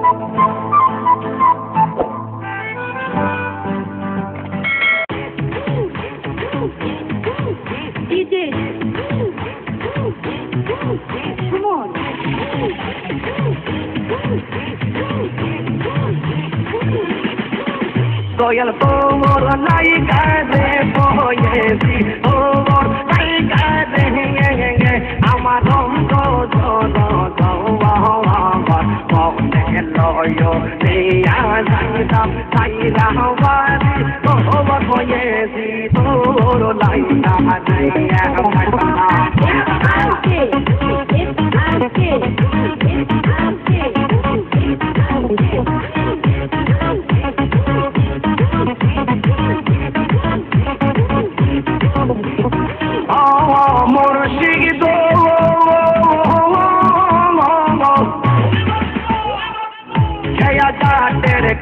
Royal Power like a poyesi, over like a Amaron loyo, they are Saira Havadi, over poyesi, over like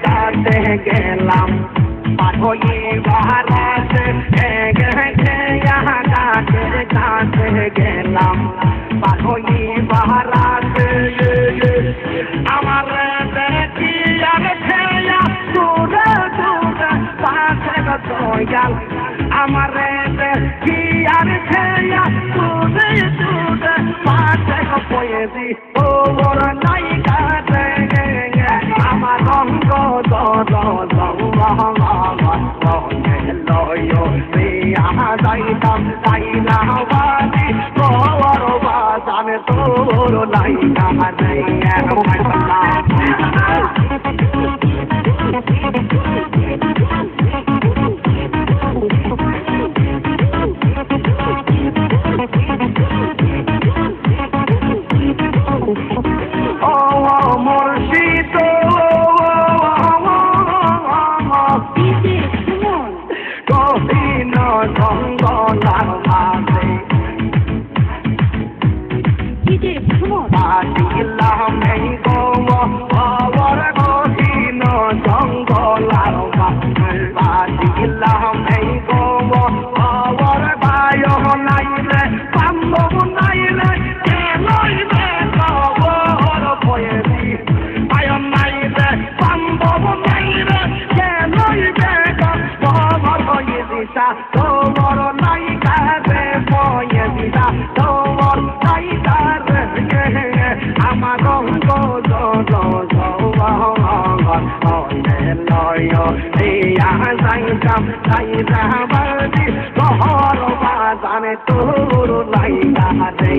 কাটে গেলাম পাঠয়ে বাহারাত কাটে গেলাম পাঠয়ে বাহারাত আমার দেখি আর খেয়া তোরা তোরা পাশে গয়াল আমার দেখি আর খেয়া তোরা তোরা পাশে পয়েছি ও বড় নাই কাটে আমার রঙ্গ লয় যাইতাম তাইলা বাদি তোর বাজান তোর লাইনা তোমার নায়িকা রে পয়েদিদা তোমার নায়িকা রে আমার রঙ্গ যাইতাম তাইরা বাদি তোর বাজানে তোর নায়িকা রে